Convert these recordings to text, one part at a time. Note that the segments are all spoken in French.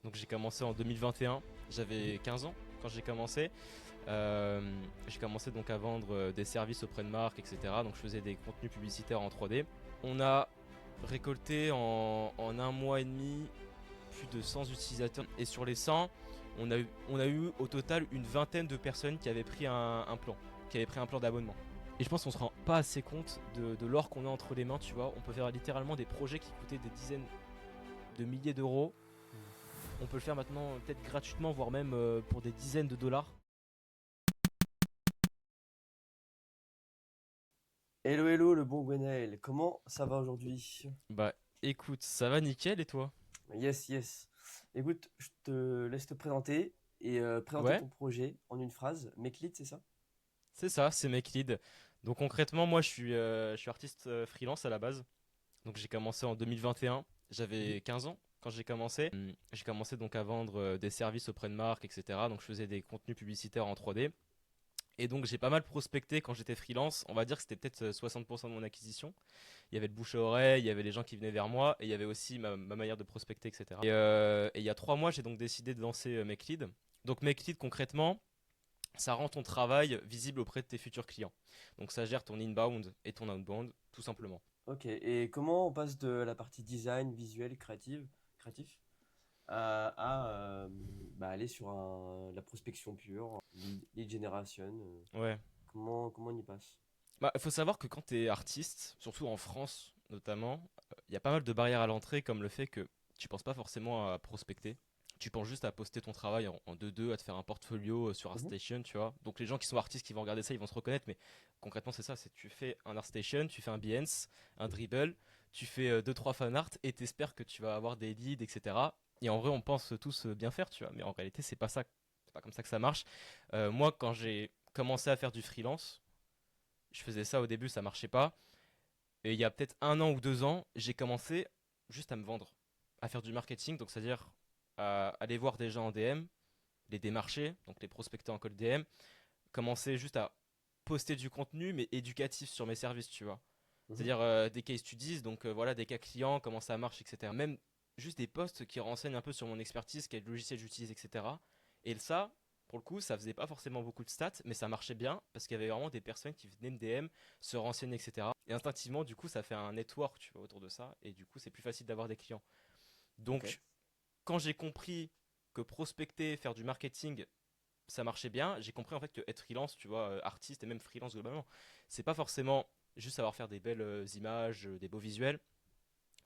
Donc j'ai commencé en 2021, j'avais 15 ans quand j'ai commencé. J'ai commencé donc à vendre des services auprès de marques, etc. Donc je faisais des contenus publicitaires en 3D. On a récolté en un mois et demi plus de 100 utilisateurs. Et sur les 100, on a eu au total une vingtaine de personnes qui avaient pris un plan, qui avaient pris un plan d'abonnement. Et je pense qu'on se rend pas assez compte de l'or qu'on a entre les mains, tu vois. On peut faire littéralement des projets qui coûtaient des dizaines de milliers d'euros. On peut le faire maintenant peut-être gratuitement, voire même pour des dizaines de dollars. Hello, hello, le bon Gwenaël. Comment ça va aujourd'hui? Bah écoute, ça va nickel et toi? Yes, yes. Écoute, je te laisse te présenter et présenter Ouais, ton projet en une phrase. Make lead, c'est ça? c'est ça, c'est MakeLead. Donc concrètement, moi je suis artiste freelance à la base. Donc j'ai commencé en 2021, Mhm. j'avais 15 ans quand j'ai commencé. J'ai commencé donc à vendre des services auprès de marques, etc. Donc je faisais des contenus publicitaires en 3D. Et donc j'ai pas mal prospecté quand j'étais freelance. On va dire que c'était peut-être 60% de mon acquisition. Il y avait le bouche à oreille, il y avait les gens qui venaient vers moi, et il y avait aussi ma manière de prospecter, etc. Et il y a 3 mois, j'ai donc décidé de lancer MakeLead. Donc MakeLead concrètement, ça rend ton travail visible auprès de tes futurs clients. Donc ça gère ton inbound et ton outbound, tout simplement. Ok, et comment on passe de la partie design, visuel, créatif à aller sur la prospection pure, lead generation? Ouais. Comment on y passe? Bah, il faut savoir que quand tu es artiste, surtout en France notamment, il y a pas mal de barrières à l'entrée, comme le fait que tu penses pas forcément à prospecter. Tu penses juste à poster ton travail en 2-2, à te faire un portfolio sur Mhm. ArtStation, tu vois. Donc les gens qui sont artistes qui vont regarder ça, ils vont se reconnaître, mais concrètement c'est ça, c'est tu fais un ArtStation, tu fais un Behance, un Dribble, tu fais 2-3 fan art et t'espères que tu vas avoir des leads, etc. Et en vrai, on pense tous bien faire, tu vois, mais en réalité, c'est pas ça. C'est pas comme ça que ça marche. Moi, quand j'ai commencé à faire du freelance, je faisais ça au début, ça marchait pas. Et il y a peut-être 1 an ou 2 ans, j'ai commencé juste à me vendre, à faire du marketing, donc c'est-à-dire à aller voir des gens en DM, les démarcher, donc les prospecter en call DM, commencer juste à poster du contenu, mais éducatif sur mes services, tu vois. Mhm. C'est-à-dire des case studies, donc voilà, des cas clients, comment ça marche, etc. Même juste des posts qui renseignent un peu sur mon expertise, quel logiciel j'utilise, etc. Et ça, pour le coup, ça faisait pas forcément beaucoup de stats, mais ça marchait bien parce qu'il y avait vraiment des personnes qui venaient me DM, se renseigner, etc. Et instinctivement, du coup, ça fait un network, tu vois, autour de ça, et du coup, c'est plus facile d'avoir des clients. Ok. Donc, quand j'ai compris que prospecter, faire du marketing, ça marchait bien, j'ai compris en fait que être freelance, tu vois, artiste et même freelance globalement, c'est pas forcément juste savoir faire des belles images, des beaux visuels,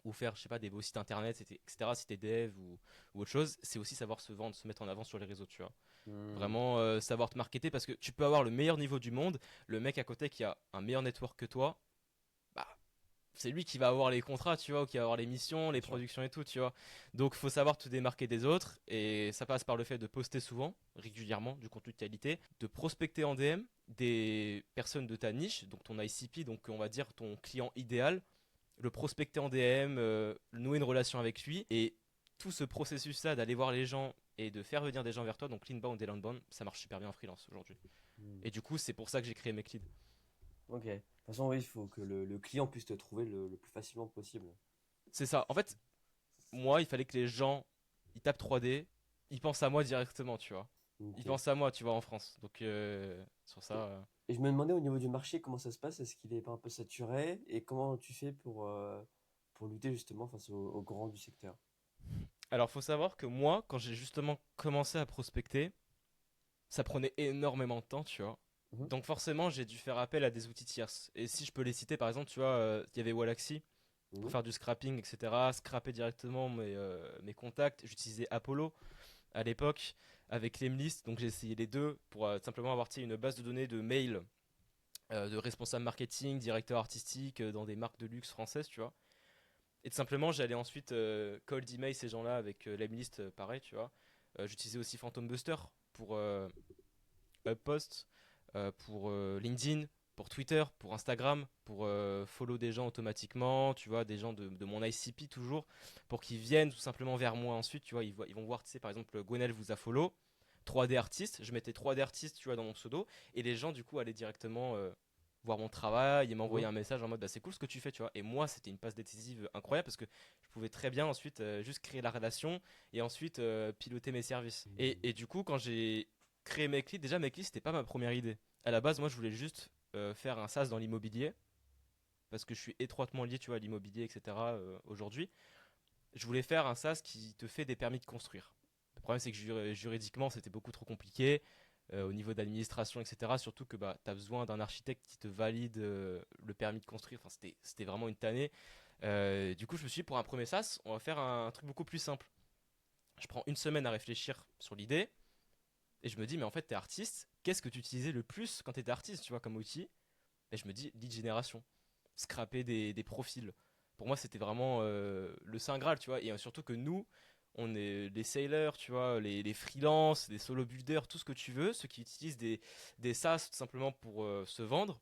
ou faire, je sais pas, des beaux sites internet, etc. si t'es dev ou autre chose, c'est aussi savoir se vendre, se mettre en avant sur les réseaux, tu vois. Hmm. Vraiment savoir te marketer parce que tu peux avoir le meilleur niveau du monde, le mec à côté qui a un meilleur network que toi, bah c'est lui qui va avoir les contrats, tu vois, ou qui va avoir les missions, Bien les sûr. productions et tout, tu vois. Donc faut savoir te démarquer des autres et ça passe par le fait de poster souvent, régulièrement, du contenu de qualité, de prospecter en DM des personnes de ta niche, donc ton ICP, donc on va dire ton client idéal, le prospecter en DM, nouer une relation avec lui et tout ce processus-là d'aller voir les gens et de faire venir des gens vers toi, donc l'inbound et l'outbound, ça marche super bien en freelance aujourd'hui. Hmm. Et du coup, c'est pour ça que j'ai créé MakeLead. Ok. De toute façon, oui, il faut que le client puisse te trouver le plus facilement possible. C'est ça. En fait, moi, il fallait que les gens, ils tapent 3D, ils pensent à moi directement, tu vois. Ils Ok. pensent à moi, tu vois, en France. Donc, sur ça, Et, et je me demandais au niveau du marché comment ça se passe, est-ce qu'il est pas un peu saturé et comment tu fais pour lutter justement face aux grands du secteur? Alors, faut savoir que moi, quand j'ai justement commencé à prospecter, ça prenait énormément de temps, tu vois. Mhm. Donc, forcément, j'ai dû faire appel à des outils tierces. Et si je peux les citer, par exemple, tu vois, il y avait Wallaxy pour Mhm. faire du scrapping, etc. Scraper directement mes contacts. J'utilisais Apollo à l'époque avec Lemlist. Donc, j'ai essayé les deux pour simplement avoir tu sais, une base de données de mails de responsable marketing, directeur artistique dans des marques de luxe françaises, tu vois. Et tout simplement, j'allais ensuite cold email ces gens-là avec l'Emlist, pareil, tu vois. J'utilisais aussi Phantom Buster pour Uppost, pour LinkedIn, pour Twitter, pour Instagram, pour follow des gens automatiquement, tu vois, des gens de mon ICP toujours, pour qu'ils viennent tout simplement vers moi ensuite, tu vois. Ils vont voir, tu sais, par exemple, Gwenel vous a follow, 3D artiste, je mettais 3D artiste, tu vois, dans mon pseudo, et les gens, du coup, allaient directement voir mon travail et m'envoyer Mhm. un message en mode bah, c'est cool ce que tu fais, tu vois. Et moi, c'était une passe décisive incroyable parce que je pouvais très bien ensuite juste créer la relation et ensuite piloter mes services. Et du coup, quand j'ai créé Makely, déjà Makely, c'était pas ma première idée. À la base, moi, je voulais juste faire un SaaS dans l'immobilier parce que je suis étroitement lié, tu vois, à l'immobilier, etc. Aujourd'hui. Je voulais faire un SaaS qui te fait des permis de construire. Le problème, c'est que juridiquement, c'était beaucoup trop compliqué au niveau d'administration, etc. Surtout que bah, tu as besoin d'un architecte qui te valide le permis de construire. Enfin, c'était vraiment une tannée. Du coup, je me suis dit, pour un premier SaaS, on va faire un truc beaucoup plus simple. Je prends une semaine à réfléchir sur l'idée et je me dis, mais en fait, t'es artiste. Qu'est-ce que tu utilisais le plus quand t'étais artiste, tu vois, comme outil? Et je me dis, lead generation. Scraper des profils. Pour moi, c'était vraiment le Saint Graal, tu vois. Et surtout que nous, on est les sailors, tu vois, les freelances, les solo builders, tout ce que tu veux, ceux qui utilisent des SaaS tout simplement pour se vendre,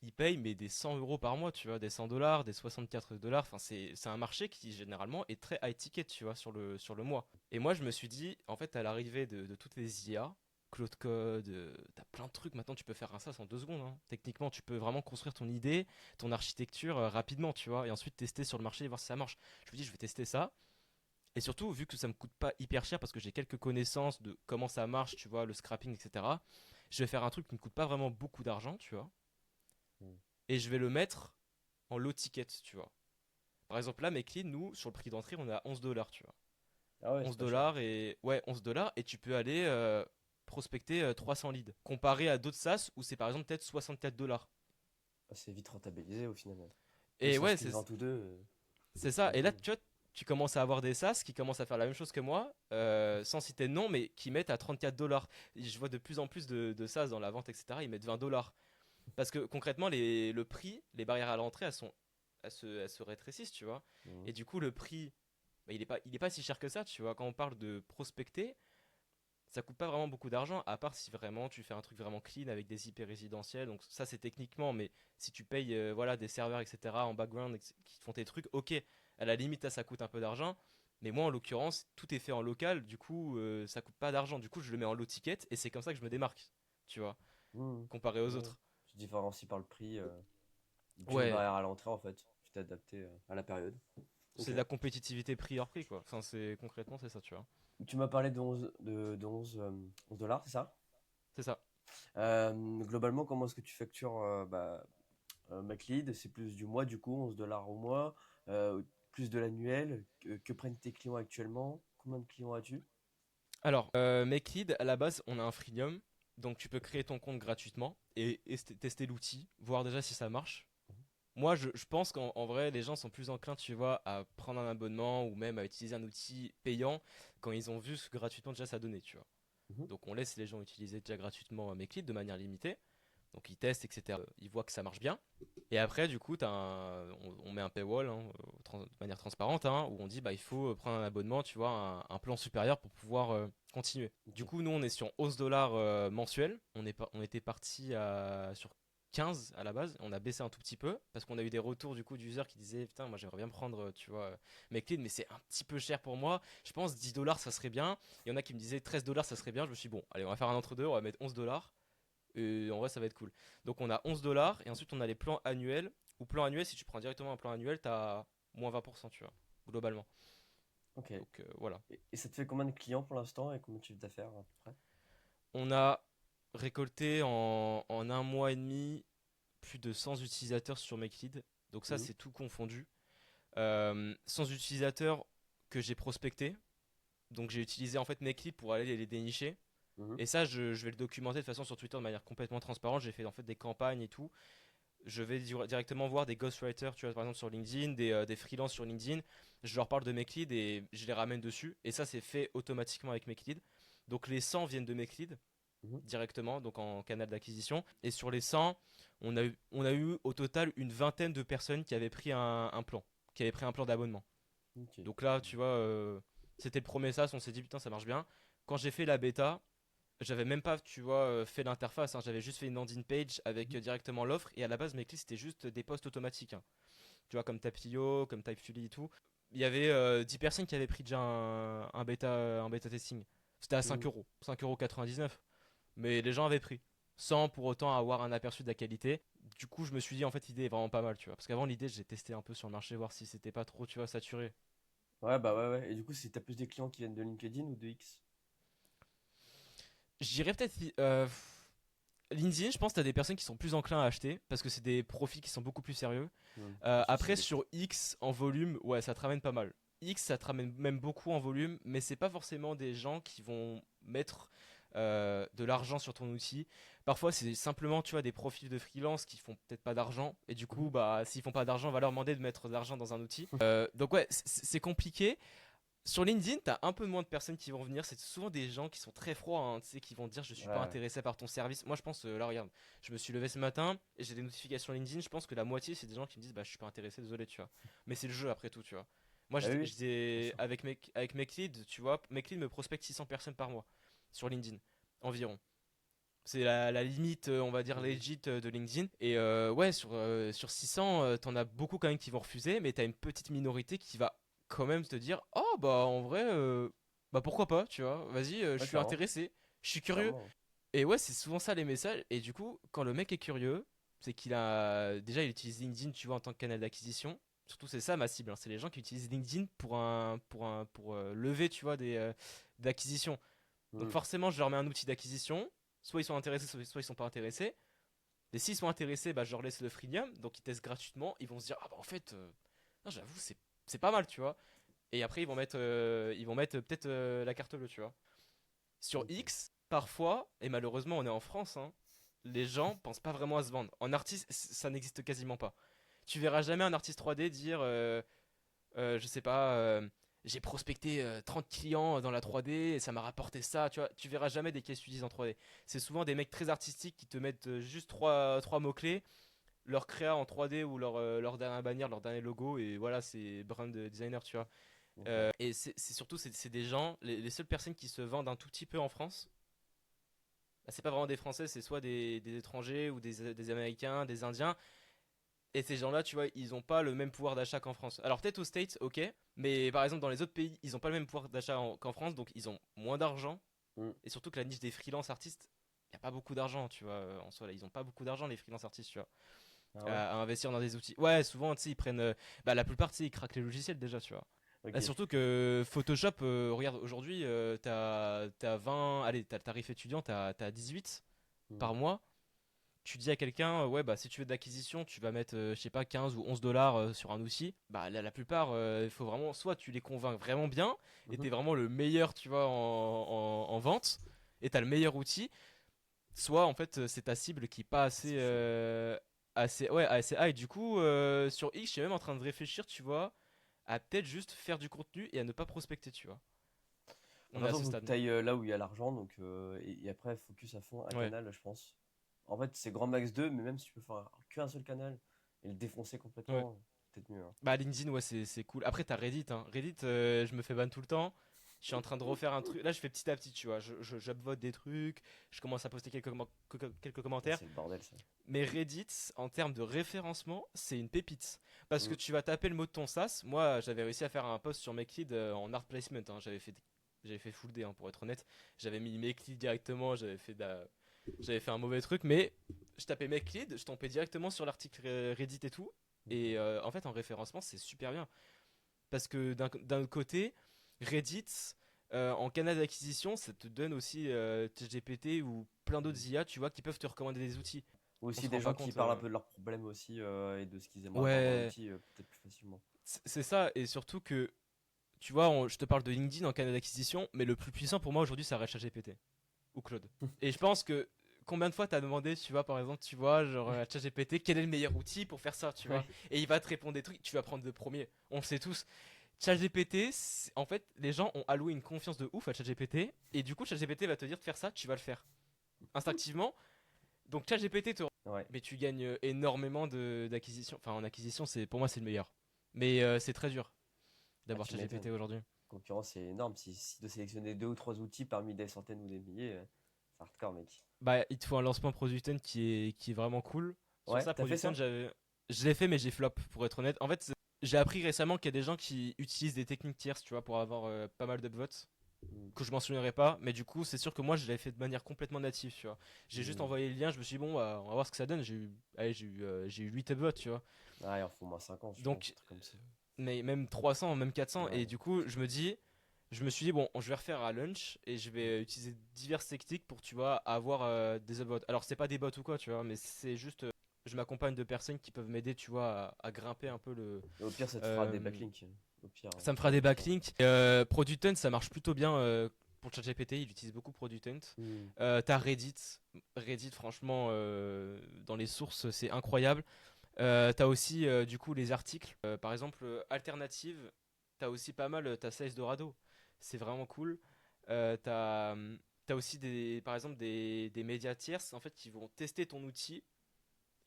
ils payent mais des 100 euros par mois, tu vois, des 100 dollars, des 64 dollars. Enfin, c'est un marché qui généralement est très high ticket, tu vois, sur le mois. Et moi, je me suis dit, en fait, à l'arrivée de toutes les IA, Claude Code, t'as plein de trucs. Maintenant, tu peux faire un SaaS en 2 secondes, hein. Techniquement, tu peux vraiment construire ton idée, ton architecture rapidement, tu vois, et ensuite tester sur le marché et voir si ça marche. Je me dis, je vais tester ça. Et surtout, vu que ça me coûte pas hyper cher parce que j'ai quelques connaissances de comment ça marche, tu vois, le scrapping, etc., je vais faire un truc qui ne coûte pas vraiment beaucoup d'argent, tu vois, Mhm. et je vais le mettre en low ticket, tu vois. Par exemple, là, Meclean, nous, sur le prix d'entrée, on est à 11 dollars, tu vois. Ah ouais, c'est 11 pas cher. dollars et. Ouais, 11 dollars et tu peux aller prospecter 300 leads. Comparé à d'autres SaaS où c'est par exemple peut-être 64 dollars. Ah, c'est vite rentabilisé au final. Ne Et serait-ce ouais, qu'une vente ou deux, c'est c'est ça. Et là, rentable. tu vois, tu commences à avoir des SaaS qui commencent à faire la même chose que moi, sans citer de nom, mais qui mettent à 34 dollars. Je vois de plus en plus de SaaS dans la vente, etc. Ils mettent 20 dollars. Parce que concrètement, le prix, les barrières à l'entrée, elles se rétrécissent, tu vois. Mhm. Et du coup, le prix, bah, il est pas si cher que ça, tu vois. Quand on parle de prospecter, ça coûte pas vraiment beaucoup d'argent, à part si vraiment tu fais un truc vraiment clean avec des IP résidentiels. Donc ça, c'est techniquement, mais si tu payes voilà, des serveurs, etc. en background qui te font tes trucs, ok, à la limite, là, ça coûte un peu d'argent. Mais moi, en l'occurrence, tout est fait en local, du coup, ça coûte pas d'argent. Du coup, je le mets en low ticket et c'est comme ça que je me démarque, tu vois, Mhm. comparé aux Ouais. autres. Tu te différencies par le prix, dû aux Ouais, barrières à l'entrée en fait. Tu t'es adapté à la période. c'est Ok. de la compétitivité prix hors prix, quoi. Enfin, concrètement, c'est ça, tu vois. Tu m'as parlé de 11 de 11 dollars, c'est ça? C'est ça. Globalement, comment est-ce que tu factures MacLead? C'est plus du mois du coup, 11 dollars au mois, plus de l'annuel. Que prennent tes clients actuellement? Combien de clients as-tu? Alors, MakeLead, à la base, on a un freemium, donc tu peux créer ton compte gratuitement et tester l'outil, voir déjà si ça marche. Moi, je pense qu'en vrai, les gens sont plus enclins, tu vois, à prendre un abonnement ou même à utiliser un outil payant quand ils ont vu ce que gratuitement déjà ça donnait, tu vois. Mhm. Donc on laisse les gens utiliser déjà gratuitement MakeLead de manière limitée. Donc ils testent, etc. Ils voient que ça marche bien. Et après, du coup, on met un paywall hein, de manière transparente hein, où on dit bah, il faut prendre un abonnement, tu vois, un plan supérieur pour pouvoir continuer. Du Ok. coup, nous, on est sur 11 dollars mensuels. On était parti sur 15 à la base. On a baissé un tout petit peu parce qu'on a eu des retours du coup d'users qui disaient putain, moi j'aimerais bien prendre, tu vois, MakeLead, mais c'est un petit peu cher pour moi. Je pense 10 dollars ça serait bien. Il y en a qui me disaient 13 dollars ça serait bien. Je me suis dit, bon, allez, on va faire un entre-deux, on va mettre 11 dollars. Et en vrai, ça va être cool. Donc, on a 11 dollars. Et ensuite, on a les plans annuels. Ou plan annuel, si tu prends directement un plan annuel, t'as moins 20%, tu vois, globalement. Ok. Donc, voilà. Et ça te fait combien de clients pour l'instant et combien de chiffre d'affaires à peu près? On a récolté en un mois et demi plus de 100 utilisateurs sur MakeLead. Donc, ça, Mhm. c'est tout confondu. 100 utilisateurs que j'ai prospectés. Donc, j'ai utilisé en fait MakeLead pour aller les dénicher. Mhm. Et ça, je vais le documenter de façon sur Twitter de manière complètement transparente. J'ai fait en fait des campagnes et tout. Je vais directement voir des ghostwriters, tu vois, par exemple sur LinkedIn, des freelances sur LinkedIn. Je leur parle de MakeLead et je les ramène dessus. Et ça, c'est fait automatiquement avec MakeLead. Donc les 100 viennent de MakeLead Mhm. directement, donc en canal d'acquisition. Et sur les 100, on a eu au total une vingtaine de personnes qui avaient pris un plan, qui avaient pris un plan d'abonnement. Ok. Donc là, tu vois, c'était le premier SaaS, on s'est dit putain, ça marche bien. Quand j'ai fait la bêta, j'avais même pas, tu vois, fait l'interface, hein. J'avais juste fait une landing page avec Mhm. directement l'offre. Et à la base, mes clés, c'était juste des posts automatiques, hein. Tu vois, comme Tapio, comme Typefully et tout. Il y avait 10 personnes qui avaient pris déjà un bêta testing. C'était à 5 Mhm. euros, 5,99 €. Mais les gens avaient pris, sans pour autant avoir un aperçu de la qualité. du coup, je me suis dit, en fait, l'idée est vraiment pas mal, tu vois. Parce qu'avant, l'idée, j'ai testé un peu sur le marché, voir si c'était pas trop, tu vois, saturé. Ouais, bah ouais, ouais. Et du coup, si t'as plus des clients qui viennent de LinkedIn ou de X? Je dirais peut-être LinkedIn, je pense que t'as des personnes qui sont plus enclins à acheter parce que c'est des profils qui sont beaucoup plus sérieux. Plus Après, spécialisé. sur X en volume, ouais, ça te ramène pas mal. X, ça te ramène même beaucoup en volume, mais c'est pas forcément des gens qui vont mettre de l'argent sur ton outil. Parfois, c'est simplement, tu vois, des profils de freelance qui font peut-être pas d'argent, et du coup, Mhm. bah, s'ils font pas d'argent, on va leur demander de mettre de l'argent dans un outil. Donc ouais, c'est compliqué. Sur LinkedIn, t'as un peu moins de personnes qui vont venir. C'est souvent des gens qui sont très froids, hein, tu sais, qui vont te dire je suis pas Ouais, intéressé par ton service. Moi, je pense, là, regarde, je me suis levé ce matin et j'ai des notifications LinkedIn. Je pense que la moitié, c'est des gens qui me disent bah, je suis pas intéressé, désolé, tu vois. Mais c'est le jeu après tout, tu vois. Moi, bah oui, oui, bien sûr. avec MakeLead, tu vois, MakeLead me prospecte 600 personnes par mois sur LinkedIn, environ. C'est la limite, on va dire, Mhm. legit de LinkedIn. Et ouais, sur 600, t'en as beaucoup quand même qui vont refuser, mais t'as une petite minorité qui va quand même te dire oh, bah en vrai, bah pourquoi pas, tu vois, vas-y, je Ouais, suis clairement. intéressé, je suis curieux. Clairement. Et ouais, c'est souvent ça les messages. Et du coup, quand le mec est curieux, c'est qu'il a. Déjà, il utilise LinkedIn, tu vois, en tant que canal d'acquisition. Surtout, c'est ça ma cible, hein. C'est les gens qui utilisent LinkedIn pour lever, tu vois, d'acquisition. Donc Mhm. forcément, je leur mets un outil d'acquisition. Soit ils sont intéressés, soit ils sont pas intéressés. Et s'ils sont intéressés, bah, je leur laisse le freemium. Donc ils testent gratuitement. Ils vont se dire, ah bah en fait, non, j'avoue, c'est pas mal, tu vois. Et après, ils vont mettre peut-être la carte bleue, tu vois. Sur Ok. X, parfois, et malheureusement, on est en France, hein, les gens pensent pas vraiment à se vendre. En artiste, ça n'existe quasiment pas. Tu verras jamais un artiste 3D dire je sais pas, j'ai prospecté 30 clients dans la 3D et ça m'a rapporté ça, tu vois. Tu verras jamais des case studies en 3D. C'est souvent des mecs très artistiques qui te mettent juste trois mots-clés, leur créa en 3D ou leur dernière bannière, leur dernier logo, et voilà, c'est brand designer, tu vois. Ok. Et c'est surtout, c'est des gens, les seules personnes qui se vendent un tout petit peu en France, bah, c'est pas vraiment des Français, c'est soit des étrangers ou des Américains, des Indiens. Et ces gens-là, tu vois, ils ont pas le même pouvoir d'achat qu'en France. Alors peut-être aux States, ok, mais par exemple dans les autres pays, ils ont pas le même pouvoir d'achat qu'en France, donc ils ont moins d'argent. Mhm. Et surtout que la niche des freelance artistes, il y a pas beaucoup d'argent, tu vois, en soi là, ils ont pas beaucoup d'argent les freelance artistes, tu vois, Ah ouais? à investir dans des outils. Ouais, souvent, tu sais, ils prennent, bah la plupart, tu sais, ils craquent les logiciels déjà, tu vois. Bah, Ok. surtout que Photoshop, regarde, aujourd'hui, t'as 20, allez, t'as le tarif étudiant, t'as 18 Mhm. par mois. Tu dis à quelqu'un, ouais, bah si tu veux de l'acquisition, tu vas mettre, je sais pas, 15 ou 11 dollars sur un outil. Bah la plupart, il faut vraiment, soit tu les convaincs vraiment bien, et Mhm. t'es vraiment le meilleur, tu vois, en vente, et t'as le meilleur outil, soit en fait, c'est ta cible qui est pas assez, C'est chaud. ouais, assez high. Du coup, sur X, je suis même en train de réfléchir, tu vois, à peut-être juste faire du contenu et à ne pas prospecter, tu vois. De On toute est à façon, ce faut que stade. tu ailles là où il y a l'argent, donc et après, focus à fond un Ouais. canal, je pense. En fait, c'est grand max 2 mais même si tu peux faire qu'un seul canal et le défoncer Ouais. complètement, peut-être mieux, hein. Bah LinkedIn, ouais, c'est cool. Après t'as Reddit, hein. Reddit, je me fais ban tout le temps. Je suis en train de refaire un truc. Là, je fais petit à petit, tu vois. J'upvote des trucs, je commence à poster quelques Ah, commentaires. c'est le bordel, ça. Mais Reddit, en termes de référencement, c'est une pépite. Parce que Mm. tu vas taper le mot de ton SaaS. Moi, j'avais réussi à faire un post sur Makelead en art placement, hein. J'avais fait full D, hein, pour être honnête. J'avais mis Makelead directement, j'avais fait un mauvais truc, mais je tapais Makelead, je tombais directement sur l'article Reddit et tout. Ok. Et en fait, en référencement, c'est super bien. Parce que d'un autre côté, Reddit, en canal d'acquisition, ça te donne aussi ChatGPT ou plein Mm. d'autres IA, tu vois, qui peuvent te recommander des outils. Ou On aussi se des rend gens pas qui compte. parlent un peu de leurs problèmes aussi et de ce qu'ils aimeraient voir dans Ouais, l'outil peut-être plus facilement. c'est ça. Et surtout que, tu vois, je te parle de LinkedIn en canal d'acquisition, mais le plus puissant pour moi aujourd'hui, ça reste ChatGPT ou Claude. Et je pense que combien de fois t'as demandé, tu vois, par exemple, tu vois, genre à ChatGPT, quel est le meilleur outil pour faire ça, tu vois, Ouais. et il va te répondre des trucs, tu vas prendre le premier. On le sait tous. ChatGPT, en fait, les gens ont alloué une confiance de ouf à ChatGPT, et du coup, ChatGPT va te dire de faire ça, tu vas le faire instinctivement. Donc ChatGPT te, Ouais. mais tu gagnes énormément d'acquisition. Enfin, en acquisition, c'est pour moi c'est le meilleur. Mais c'est très dur Ah, d'avoir tu ChatGPT m'étonnes. aujourd'hui. Concurrence, c'est énorme. Si tu dois sélectionner deux ou trois outils parmi des centaines ou des milliers, c'est hardcore, mec. Bah, il te faut un lancement Product Hunt qui est vraiment cool. Sur Ouais, ça, t'as fait Product Hunt, ça? je l'ai fait, mais j'ai flop, pour être honnête. En fait, j'ai appris récemment qu'il y a des gens qui utilisent des techniques tierces, tu vois, pour avoir pas mal d'upvotes. Mm. que je mentionnerai pas, mais du coup, c'est sûr que moi, je l'avais fait de manière complètement native, tu vois. J'ai juste Mm. envoyé le lien, je me suis dit, bon, bah, on va voir ce que ça donne. J'ai eu 8 upvotes, tu vois. Ah, il en faut au moins 50, je pense, un Donc, truc comme ça. mais même 300, même 400. Et Ouais. du coup, je me suis dit, bon, je vais refaire à lunch et je vais utiliser diverses techniques pour, tu vois, avoir des upvotes. Alors, c'est pas des bots ou quoi, tu vois, mais c'est juste, je m'accompagne de personnes qui peuvent m'aider, tu vois, à grimper un peu le. Et au pire, ça te fera des euh, backlinks. Au pire, Ça me tu fera des rajoutes ça. backlinks. Product Hunt, ça marche plutôt bien pour ChatGPT. Il utilise beaucoup Product Hunt. Mm. T'as Reddit. Reddit, franchement, dans les sources, c'est incroyable. T'as aussi, du coup, les articles. Par exemple, Alternative, t'as aussi pas mal. T'as Sales Dorado. C'est vraiment cool. T'as aussi, par exemple, des médias tierces en fait, qui vont tester ton outil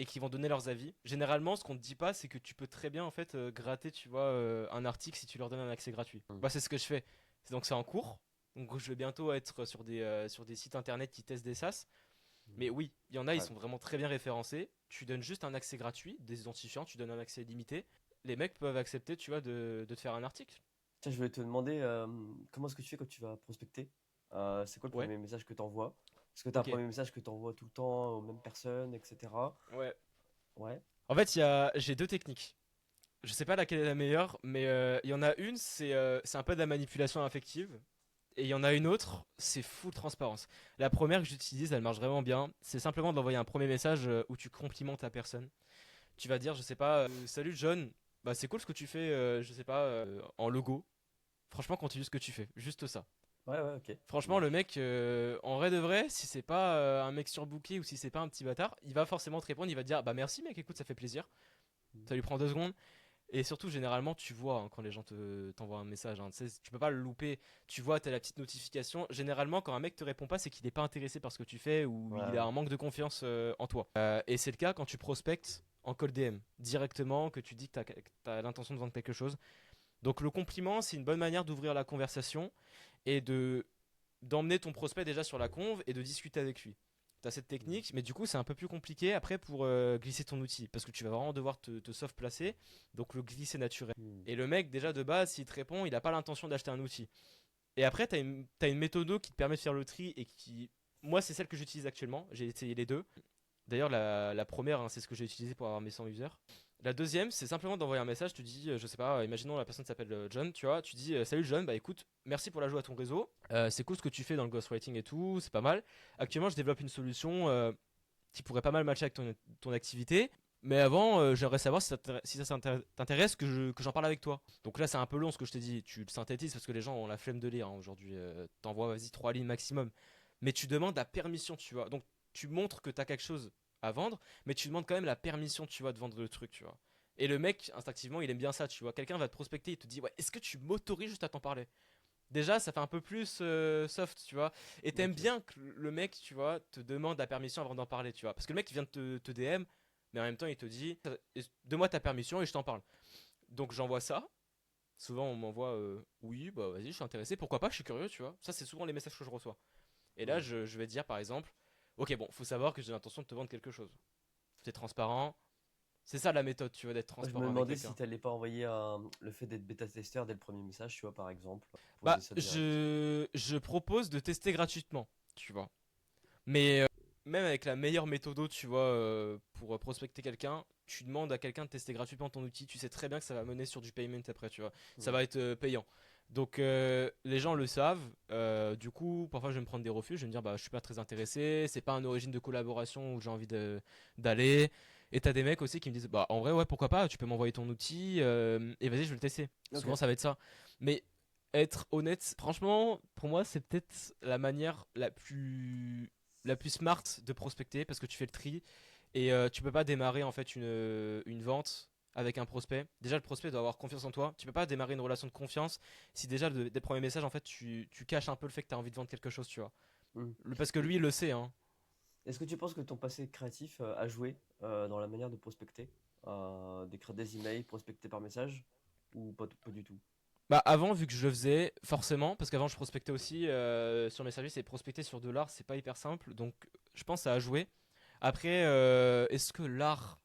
et qui vont donner leurs avis. Généralement, ce qu'on te dit pas, c'est que tu peux très bien en fait gratter, tu vois, un article si tu leur donnes un accès gratuit. Mm. Bah, c'est ce que je fais. Donc c'est en cours. Donc je vais bientôt être sur des sites internet qui testent des SaaS. Mm. Mais oui, il y en a, ils Ouais. sont vraiment très bien référencés. Tu donnes juste un accès gratuit, des identifiants, tu donnes un accès limité. Les mecs peuvent accepter, tu vois, de te faire un article. Tiens, je voulais te demander comment est-ce que tu fais quand tu vas prospecter? C'est quoi le Ouais, premier message que tu envoies? Est-ce que tu as un ok. premier message que tu envoies tout le temps aux mêmes personnes, etc. Ouais. Ouais. En fait, j'ai deux techniques. Je sais pas laquelle est la meilleure, mais il y en a une, c'est un peu de la manipulation affective. Et il y en a une autre, c'est full transparence. La première que j'utilise, elle marche vraiment bien. C'est simplement d'envoyer un premier message où tu complimentes la personne. Tu vas dire, je sais pas, salut John, bah c'est cool ce que tu fais, je sais pas, en logo. Franchement, continue ce que tu fais, juste ça. Ouais, ouais, ok. Ça Franchement, le marche. mec, en vrai de vrai, si c'est pas un mec surbooké ou si c'est pas un petit bâtard, il va forcément te répondre, il va te dire, bah merci mec, écoute, ça fait plaisir. Mm. Ça lui prend 2 secondes. Et surtout, généralement, tu vois hein, quand les gens t'envoient un message. Hein, tu sais, tu peux pas le louper. Tu vois, t'as la petite notification. Généralement, quand un mec te répond pas, c'est qu'il est pas intéressé par ce que tu fais ou Ouais, il a ouais. un manque de confiance en toi. Et c'est le cas quand tu prospectes en call DM directement, que tu dis que t'as l'intention de vendre quelque chose. Donc le compliment, c'est une bonne manière d'ouvrir la conversation et d'emmener ton prospect déjà sur la conve et de discuter avec lui. Tu as cette Mm. technique, mais du coup, c'est un peu plus compliqué après pour glisser ton outil parce que tu vas vraiment devoir te soft placer, donc le glisser naturel. Mm. Et le mec, déjà de base, s'il te répond, il n'a pas l'intention d'acheter un outil. Et après, t'as une méthode qui te permet de faire le tri et qui. Moi, c'est celle que j'utilise actuellement. J'ai essayé les deux. D'ailleurs, la première, hein, c'est ce que j'ai utilisé pour avoir mes 100 users. La deuxième, c'est simplement d'envoyer un message. Tu dis, je sais pas, imaginons la personne s'appelle John, tu vois. Tu dis, salut John, bah écoute, merci pour l'ajout à ton réseau. C'est cool ce que tu fais dans le ghostwriting et tout, c'est pas mal. Actuellement, je développe une solution qui pourrait pas mal matcher avec ton activité. Mais avant, j'aimerais savoir si ça t'intéresse que j'en parle avec toi. Donc là, c'est un peu long ce que je t'ai dit. Tu le synthétises parce que les gens ont la flemme de lire hein, aujourd'hui. T'envoies, vas-y, 3 lignes maximum. Mais tu demandes la permission, tu vois. Donc tu montres que tu as quelque chose à vendre, mais tu demandes quand même la permission, tu vois, de vendre le truc, tu vois. Et le mec, instinctivement, il aime bien ça, tu vois. Quelqu'un va te prospecter, il te dit, ouais, est-ce que tu m'autorises juste à t'en parler? Déjà, ça fait un peu plus soft, tu vois. Et t'aimes Ok. bien que le mec, tu vois, te demande la permission avant d'en parler, tu vois. Parce que le mec, il vient de te DM, mais en même temps, il te dit, donne-moi ta permission et je t'en parle. Donc j'envoie ça. Souvent, on m'envoie, oui, bah vas-y, je suis intéressé. Pourquoi pas, je suis curieux, tu vois. Ça, c'est souvent les messages que je reçois. Et là, Mm. je vais dire, par exemple, ok, bon, faut savoir que j'ai l'intention de te vendre quelque chose. C'est transparent. C'est ça la méthode, tu vois, d'être Moi, je me transparent avec demandais si quelqu'un. t'allais pas envoyer le fait d'être bêta-testeur dès le premier message, tu vois, par exemple. Poser Bah, ça direct. je propose de tester gratuitement, tu vois. Mais même avec la meilleure méthode, tu vois, pour prospecter quelqu'un, tu demandes à quelqu'un de tester gratuitement ton outil, tu sais très bien que ça va mener sur du payment après, tu vois. Ça Mm. va être payant. Donc les gens le savent. Du coup, parfois je vais me prendre des refus, je vais me dire bah je suis pas très intéressé, c'est pas une origine de collaboration où j'ai envie d'aller. Et t'as des mecs aussi qui me disent bah en vrai ouais pourquoi pas, tu peux m'envoyer ton outil et vas-y je vais le tester. Ok. Souvent ça va être ça. Mais être honnête, franchement, pour moi c'est peut-être la manière la plus smart de prospecter parce que tu fais le tri et tu peux pas démarrer en fait une vente avec un prospect. Déjà le prospect doit avoir confiance en toi. Tu peux pas démarrer une relation de confiance si déjà des premiers messages en fait tu caches un peu le fait que tu as envie de vendre quelque chose, tu vois. Mm. Parce que Et lui il le sait hein. est-ce que tu penses que ton passé créatif a joué dans la manière de prospecter, d'écrire des emails, prospecter par message, ou pas du tout? Bah avant vu que je le faisais forcément parce qu'avant je prospectais aussi sur mes services et prospecter sur de l'art c'est pas hyper simple donc je pense que ça a joué. Après est-ce que l'art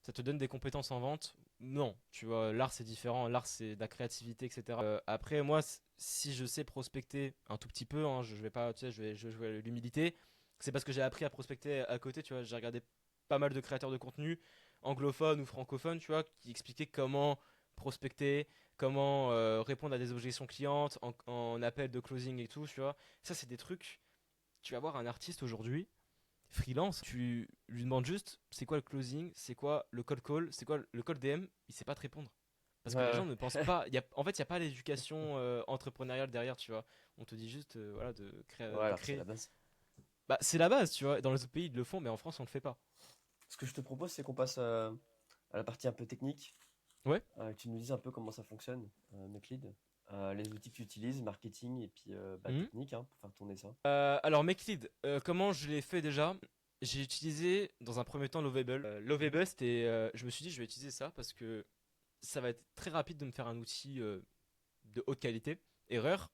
ça te donne des compétences en vente? Non, tu vois, l'art c'est différent, l'art c'est de la créativité, etc. Après, moi, si je sais prospecter un tout petit peu, hein, je vais pas, tu sais, je vais jouer à l'humilité, c'est parce que j'ai appris à prospecter à côté, tu vois, j'ai regardé pas mal de créateurs de contenu, anglophones ou francophones, tu vois, qui expliquaient comment prospecter, comment répondre à des objections clientes en appel de closing et tout, tu vois. Ça, c'est des trucs, tu vas voir un artiste aujourd'hui freelance, tu lui demandes juste c'est quoi le closing, c'est quoi le cold call, c'est quoi le cold DM, il sait pas te répondre. Parce que les Ouais, gens ne pensent pas, en fait, il n'y a pas l'éducation entrepreneuriale derrière, tu vois. On te dit juste voilà, ouais, de alors que c'est la créer. base. Bah, c'est la base, tu vois. Dans les autres pays, ils le font, mais en France, on le fait pas. Ce que je te propose, c'est qu'on passe à la partie un peu technique. Ouais. Que tu nous dises un peu comment ça fonctionne, MakeLead. Les outils que tu utilises, marketing et puis Mhm. technique hein, pour faire tourner ça. Alors, MakeLead, comment je l'ai fait déjà? J'ai utilisé dans un premier temps Lovable. Lovable, c'était, je me suis dit, je vais utiliser ça parce que ça va être très rapide de me faire un outil de haute qualité. Erreur.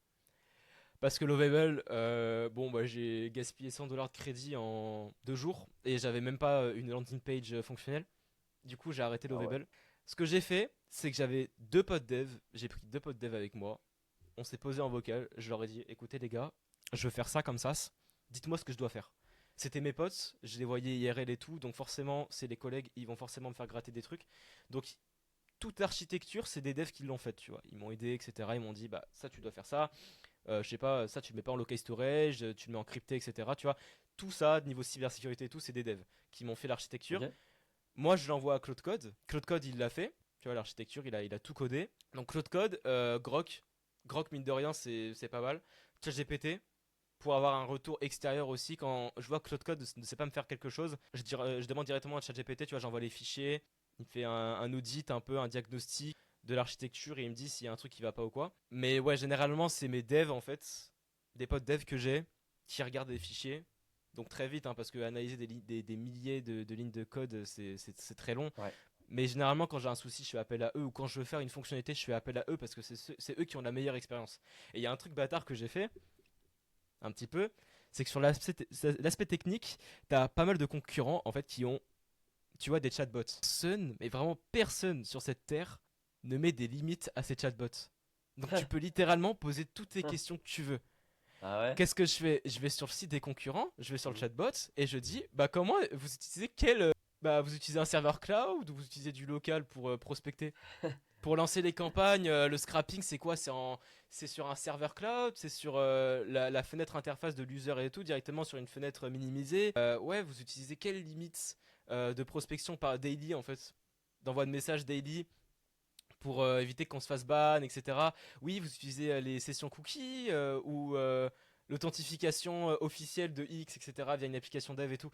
Parce que Lovable, bon, bah, j'ai gaspillé 100 dollars de crédit en 2 jours et j'avais même pas une landing page fonctionnelle. Du coup, j'ai arrêté Ah ouais. Lovable. Ce que j'ai fait, c'est que j'avais deux potes dev. J'ai pris deux potes dev avec moi. On s'est posé en vocal. Je leur ai dit écoutez, les gars, je veux faire ça comme ça. Dites-moi ce que je dois faire. C'était mes potes, je les voyais IRL et tout, donc forcément, c'est les collègues, ils vont forcément me faire gratter des trucs. Donc, toute l'architecture, c'est des devs qui l'ont faite, tu vois. Ils m'ont aidé, etc. Ils m'ont dit, bah, ça, tu dois faire ça. Je sais pas, ça tu le mets pas en local storage, tu le mets en crypté, etc. Tu vois, tout ça, niveau cybersécurité et tout, c'est des devs qui m'ont fait l'architecture. Ok. Moi, je l'envoie à Claude Code. Claude Code, il l'a fait. Tu vois, l'architecture, il a tout codé. Donc, Claude Code, Grok. Grok, mine de rien, c'est pas mal. ChatGPT, pour avoir un retour extérieur aussi. Quand je vois que Claude Code ne sait pas me faire quelque chose, je demande directement à ChatGPT, tu vois, j'envoie les fichiers. Il me fait un audit, un peu un diagnostic de l'architecture et il me dit s'il y a un truc qui va pas ou quoi. Mais ouais, généralement, c'est mes devs en fait, des potes devs que j'ai, qui regardent les fichiers. Donc très vite, hein, parce que analyser des milliers de lignes de code, c'est très long. Ouais. Mais généralement, quand j'ai un souci, je fais appel à eux. Ou quand je veux faire une fonctionnalité, je fais appel à eux parce que c'est eux qui ont la meilleure expérience. Et il y a un truc bâtard que j'ai fait, un petit peu, c'est que sur l'aspect technique, t'as pas mal de concurrents en fait qui ont, tu vois, des chatbots. Personne, mais vraiment personne sur cette terre ne met des limites à ces chatbots. Donc tu peux littéralement poser toutes les questions que tu veux. Ah ouais. Qu'est-ce que je fais? Je vais sur le site des concurrents, je vais sur le Mhm. chatbot et je dis bah comment vous utilisez bah vous utilisez un serveur cloud ou vous utilisez du local pour prospecter? Pour lancer les campagnes, le scrapping, c'est quoi? C'est sur un serveur cloud, c'est sur la fenêtre interface de l'user et tout, directement sur une fenêtre minimisée. Ouais, vous utilisez quelle limite de prospection par daily en fait? D'envoi de messages daily pour éviter qu'on se fasse ban, etc. Oui, vous utilisez les sessions cookies ou l'authentification officielle de X, etc. via une application dev et tout.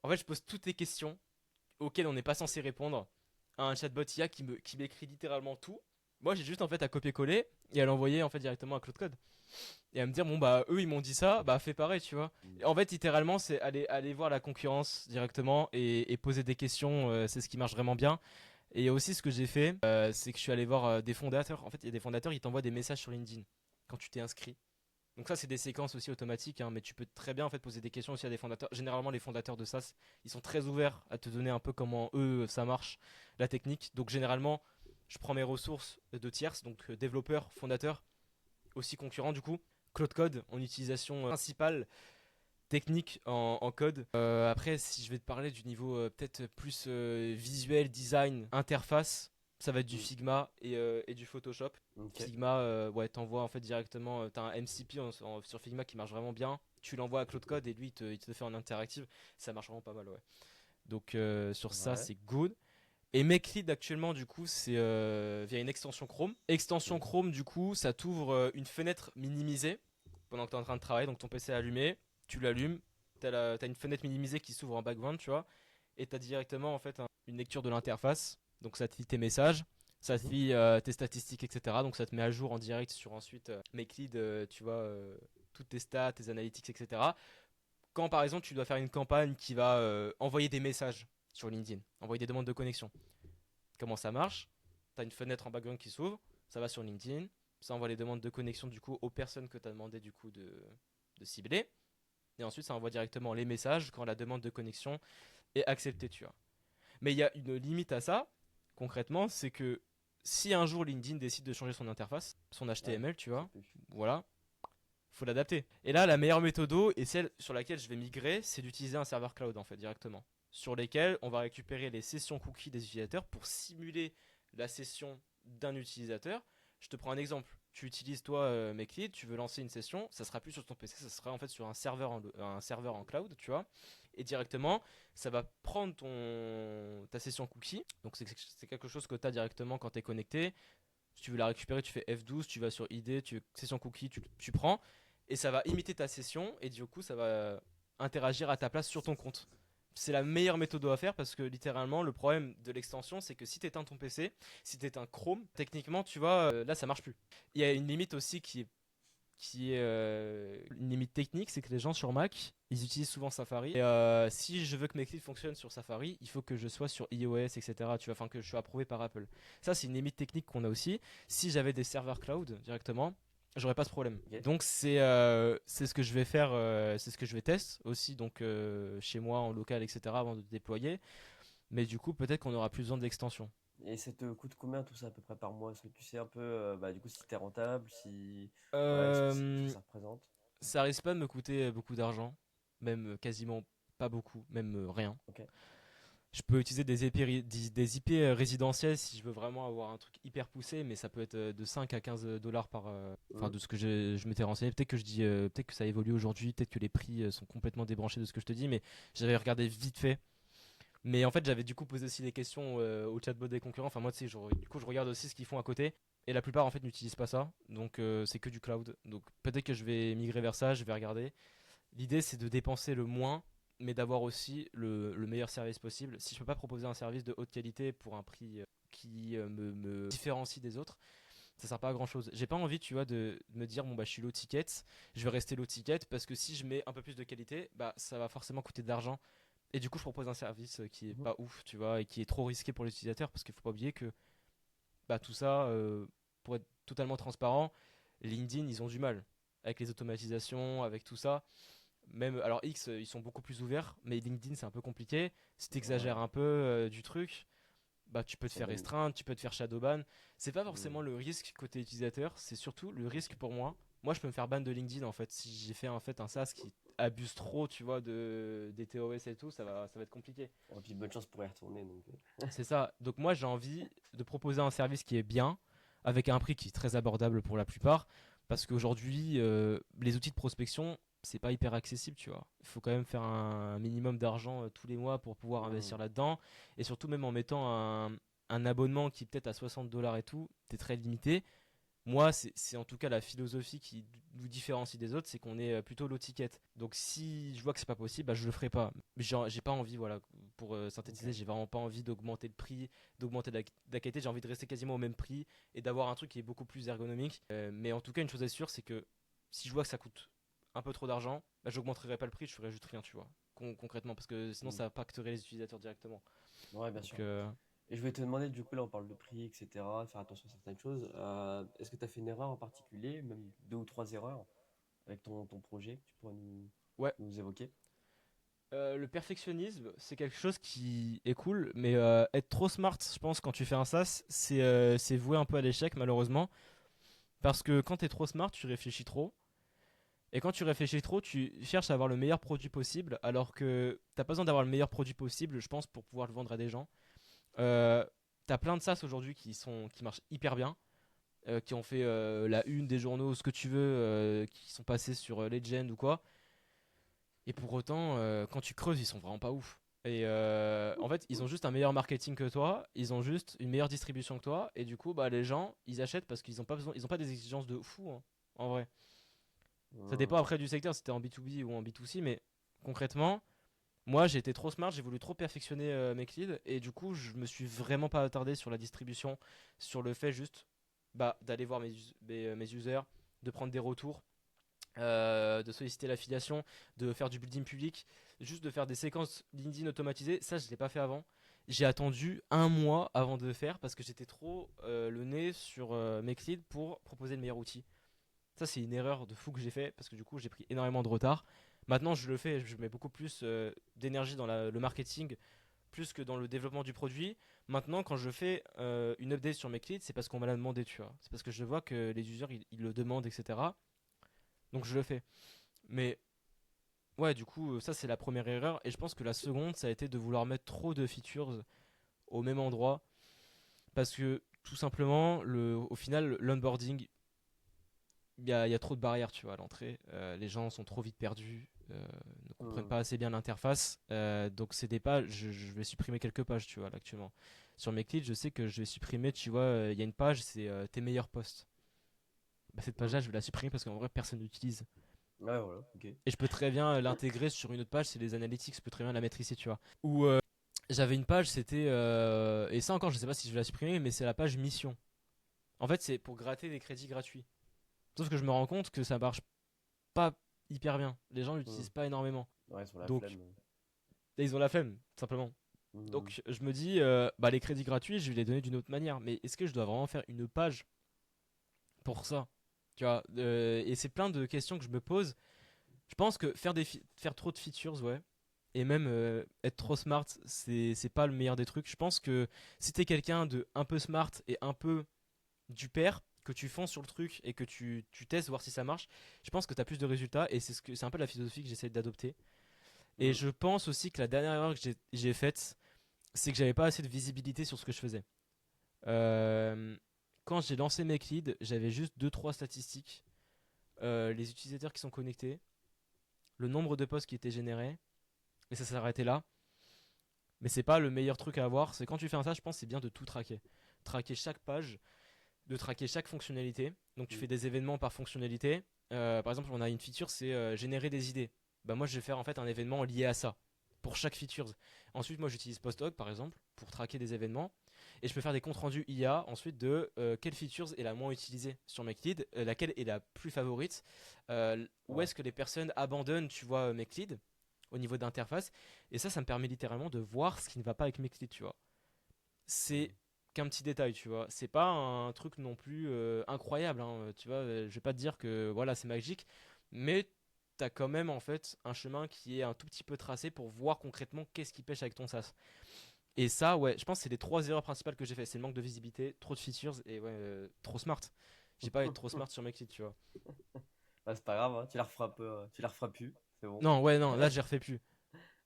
En fait, je pose toutes les questions auxquelles on n'est pas censé répondre à un chatbot IA qui m'écrit littéralement tout. Moi, j'ai juste en fait à copier-coller et à l'envoyer en fait directement à Claude Code et à me dire bon bah eux ils m'ont dit ça, bah fais pareil, tu vois. Et en fait, littéralement, c'est aller voir la concurrence directement et poser des questions, c'est ce qui marche vraiment bien. Et aussi, ce que j'ai fait, c'est que je suis allé voir des fondateurs. En fait, il y a des fondateurs, ils t'envoient des messages sur LinkedIn quand tu t'es inscrit. Donc ça, c'est des séquences aussi automatiques, hein, mais tu peux très bien en fait poser des questions aussi à des fondateurs. Généralement, les fondateurs de SaaS, ils sont très ouverts à te donner un peu comment eux ça marche, la technique. Donc généralement, je prends mes ressources de tierces, donc développeurs, fondateurs, aussi concurrents du coup. Cloud Code en utilisation principale, technique en code. Après, si je vais te parler du niveau peut-être plus visuel, design, interface, ça va être du Mhm. Figma et du Photoshop. Ok. Figma, ouais, t'envoies en fait directement, t'as un MCP sur Figma qui marche vraiment bien. Tu l'envoies à Claude Code et lui il te fait en interactive. Ça marche vraiment pas mal, ouais. Donc sur ça, Ouais. c'est good. Et MakeLead actuellement, du coup, c'est via une extension Chrome. Extension Mhm. Chrome, du coup, ça t'ouvre une fenêtre minimisée pendant que tu es en train de travailler. Donc ton PC est allumé, tu l'allumes, t'as une fenêtre minimisée qui s'ouvre en background, tu vois. Et tu as directement en fait une lecture de l'interface. Donc ça te lit tes messages, ça te Mhm. lit tes statistiques, etc. Donc ça te met à jour en direct sur ensuite MakeLead, tu vois, toutes tes stats, tes analytics, etc. Quand par exemple tu dois faire une campagne qui va envoyer des messages sur LinkedIn, envoyer des demandes de connexion. Comment ça marche? Tu as une fenêtre en background qui s'ouvre, ça va sur LinkedIn, ça envoie les demandes de connexion du coup aux personnes que tu as demandé du coup de cibler. Et ensuite ça envoie directement les messages quand la demande de connexion est acceptée, tu vois. Mais il y a une limite à ça, concrètement, c'est que si un jour LinkedIn décide de changer son interface, son Ouais, HTML, tu ça vois, peut. voilà, faut l'adapter. Et là, la meilleure méthode et celle sur laquelle je vais migrer, c'est d'utiliser un serveur cloud en fait directement, sur lesquels on va récupérer les sessions cookies des utilisateurs pour simuler la session d'un utilisateur. Je te prends un exemple. Tu utilises toi Meklead, tu veux lancer une session, ça sera plus sur ton PC, ça sera en fait sur un serveur en cloud, tu vois. Et directement, ça va prendre ta session cookie. Donc c'est quelque chose que tu as directement quand tu es connecté. Si tu veux la récupérer, tu fais F12, tu vas sur ID, session cookie, tu prends. Et ça va imiter ta session. Et du coup, ça va interagir à ta place sur ton compte. C'est la meilleure méthode à faire parce que littéralement, le problème de l'extension, c'est que si tu éteins ton PC, si tu éteins Chrome, techniquement, tu vois, là, ça marche plus. Il y a une limite aussi qui est une limite technique, c'est que les gens sur Mac, ils utilisent souvent Safari. Et si je veux que mes clips fonctionnent sur Safari, il faut que je sois sur iOS, etc. Tu vois, enfin que je sois approuvé par Apple. Ça, c'est une limite technique qu'on a aussi. Si j'avais des serveurs cloud directement, j'aurais pas ce problème. Ok. Donc c'est ce que je vais faire, c'est ce que je vais tester aussi donc chez moi en local, etc. avant de déployer. Mais du coup, peut-être qu'on aura plus besoin d'extension. Et ça te coûte combien tout ça à peu près par mois? Est-ce que tu sais un peu, bah, du coup, si t'es rentable, si... Ouais, ce que Euh, ça représente? Ça risque pas de me coûter beaucoup d'argent, même quasiment pas beaucoup, même rien. Ok. Je peux utiliser des IP résidentiels si je veux vraiment avoir un truc hyper poussé, mais ça peut être de 5 à 15 dollars par. Enfin, Mhm. de ce que je m'étais renseigné. Peut-être que peut-être que ça évolue aujourd'hui, peut-être que les prix sont complètement débranchés de ce que je te dis, mais j'avais regardé vite fait. Mais en fait, j'avais du coup posé aussi des questions au chatbot des concurrents. Enfin, moi, tu sais, du coup, je regarde aussi ce qu'ils font à côté. Et la plupart, en fait, n'utilisent pas ça. Donc, c'est que du cloud. Donc, peut-être que je vais migrer vers ça, je vais regarder. L'idée, c'est de dépenser le moins, mais d'avoir aussi le meilleur service possible. Si je peux pas proposer un service de haute qualité pour un prix qui me différencie des autres, ça sert pas à grand chose. J'ai pas envie, tu vois, de me dire, bon, bah, je suis low ticket, je vais rester low ticket, parce que si je mets un peu plus de qualité, bah, ça va forcément coûter de l'argent. Et du coup, je propose un service qui est Mhm. pas ouf, tu vois, et qui est trop risqué pour l'utilisateur, parce qu'il faut pas oublier que bah, tout ça, pour être totalement transparent, LinkedIn, ils ont du mal avec les automatisations, avec tout ça. Même, alors X, ils sont beaucoup plus ouverts, mais LinkedIn, c'est un peu compliqué. Si tu exagères Ouais, un peu du truc, bah, tu peux te ça faire donne. restreindre, tu peux te faire shadowban. C'est pas Mhm. forcément le risque côté utilisateur, c'est surtout le risque pour moi. Moi, je peux me faire ban de LinkedIn en fait. Si j'ai fait en fait un SaaS qui abuse trop, tu vois, des TOS et tout, ça va être compliqué. Et puis bonne chance pour y retourner. Donc, C'est ça. Donc moi, j'ai envie de proposer un service qui est bien, avec un prix qui est très abordable pour la plupart, parce qu'aujourd'hui, les outils de prospection, c'est pas hyper accessible, tu vois. Il faut quand même faire un minimum d'argent tous les mois pour pouvoir mhm. investir là-dedans, et surtout même en mettant un abonnement qui peut-être à 60 dollars et tout, t'es très limité. Moi, c'est en tout cas la philosophie qui nous différencie des autres, c'est qu'on est plutôt low ticket. Donc si je vois que c'est pas possible, bah, je le ferai pas. J'ai pas envie, voilà, pour Ok. synthétiser, j'ai vraiment pas envie d'augmenter le prix, d'augmenter la qualité. J'ai envie de rester quasiment au même prix et d'avoir un truc qui est beaucoup plus ergonomique. Mais en tout cas, une chose est sûre, c'est que si je vois que ça coûte un peu trop d'argent, bah, j'augmenterai pas le prix, je ferai juste rien, tu vois, concrètement, parce que sinon Mhm. ça impacterait les utilisateurs directement. Ouais, bien Donc sûr. Et je voulais te demander, du coup, là, on parle de prix, etc., faire attention à certaines choses. Est-ce que tu as fait une erreur en particulier, même deux ou trois erreurs, avec ton projet que tu pourrais ouais. nous évoquer? Le perfectionnisme, c'est quelque chose qui est cool, mais être trop smart, je pense, quand tu fais un SaaS, c'est voué un peu à l'échec, malheureusement. Parce que quand tu es trop smart, tu réfléchis trop. Et quand tu réfléchis trop, tu cherches à avoir le meilleur produit possible, alors que t'as pas besoin d'avoir le meilleur produit possible, je pense, pour pouvoir le vendre à des gens. Euh, T'as plein de SaaS aujourd'hui qui marchent hyper bien, qui ont fait la une des journaux, ce que tu veux, qui sont passés sur Legend ou quoi. Et pour autant, quand tu creuses, ils sont vraiment pas ouf. Et en fait, ils ont juste un meilleur marketing que toi, ils ont juste une meilleure distribution que toi, et du coup, bah, les gens, ils achètent parce qu'ils ont pas besoin, ils ont pas des exigences de fou, hein, en vrai. Ça dépend Hmm. après du secteur, si t'es en B2B ou en B2C, mais concrètement, moi, j'ai été trop smart, j'ai voulu trop perfectionner mes leads, et du coup, je me suis vraiment pas attardé sur la distribution, sur le fait juste bah, d'aller voir mes users, de prendre des retours, de solliciter l'affiliation, de faire du building public, juste de faire des séquences LinkedIn automatisées. Ça, je ne l'ai pas fait avant. J'ai attendu un mois avant de le faire parce que j'étais trop le nez sur mes leads pour proposer le meilleur outil. Ça, c'est une erreur de fou que j'ai fait parce que du coup, j'ai pris énormément de retard. Maintenant, je le fais, je mets beaucoup plus d'énergie dans le marketing plus que dans le développement du produit. Maintenant, quand je fais une update sur Make Lead, c'est parce qu'on m'a l'a demandé, tu vois. C'est parce que je vois que les users ils le demandent, etc. Donc je le fais. Mais ouais, du coup, ça c'est la première erreur. Et je pense que la seconde, ça a été de vouloir mettre trop de features au même endroit. Parce que tout simplement, au final, l'onboarding, il y a trop de barrières, tu vois, à l'entrée. Les gens sont trop vite perdus, ne comprennent Hmm. pas assez bien l'interface. Donc c'est des pages, je vais supprimer quelques pages, tu vois, là, actuellement. Sur mes clips, je sais que je vais supprimer, tu vois, il y a une page, c'est tes meilleurs posts. Bah, cette Hmm. page-là, je vais la supprimer parce qu'en vrai, personne n'utilise. Ouais, voilà, ok. Et je peux très bien l'intégrer sur une autre page, c'est les analytics, je peux très bien la mettre ici, tu vois. Ou j'avais une page, c'était... et ça encore, je sais pas si je vais la supprimer, mais c'est la page mission. En fait, c'est pour gratter des crédits gratuits. Sauf que je me rends compte que ça marche pas hyper bien. Les gens Hmm. l'utilisent pas énormément. Ouais, sur la Donc, flemme. ils ont la flemme, tout simplement. Hmm. Donc, je me dis, bah, les crédits gratuits, je vais les donner d'une autre manière. Mais est-ce que je dois vraiment faire une page pour ça? Tu vois, et c'est plein de questions que je me pose. Je pense que faire trop de features, ouais. Et même être trop smart, c'est pas le meilleur des trucs. Je pense que si t'es quelqu'un de un peu smart et un peu du père, que tu fonces sur le truc et que tu testes voir si ça marche, je pense que t'as plus de résultats et c'est un peu la philosophie que j'essaie d'adopter. Et Hmm. je pense aussi que la dernière erreur que j'ai faite, c'est que j'avais pas assez de visibilité sur ce que je faisais. Euh, Quand j'ai lancé MakeLead, j'avais juste deux trois statistiques. Les utilisateurs qui sont connectés, le nombre de posts qui étaient générés, et ça s'arrêtait là. Mais c'est pas le meilleur truc à avoir. C'est quand tu fais ça, je pense que c'est bien de tout traquer. Traquer chaque page, de traquer chaque fonctionnalité. Donc tu Hmm. fais des événements par fonctionnalité. Par exemple, on a une feature, c'est générer des idées. Bah moi, je vais faire en fait un événement lié à ça pour chaque feature. Ensuite, moi, j'utilise PostHog par exemple pour traquer des événements. Et je peux faire des comptes rendus IA ensuite de quelle feature est la moins utilisée sur MakeLead, laquelle est la plus favorite, où Ouais. est-ce que les personnes abandonnent, tu vois, MakeLead au niveau d'interface. Et ça me permet littéralement de voir ce qui ne va pas avec MakeLead, tu vois. Hmm. C'est qu'un petit détail, tu vois. C'est pas un truc non plus incroyable, hein, tu vois. Je vais pas te dire que voilà, c'est magique, mais t'as quand même en fait un chemin qui est un tout petit peu tracé pour voir concrètement qu'est-ce qui pêche avec ton SaaS. Et ça, ouais, je pense que c'est les trois erreurs principales que j'ai fait. C'est le manque de visibilité, trop de features et ouais, trop smart. J'ai pas à être trop smart sur mes clips, tu vois. Bah, c'est pas grave, hein, tu la referas plus, c'est bon. Non, ouais, non, là, j'ai refait plus.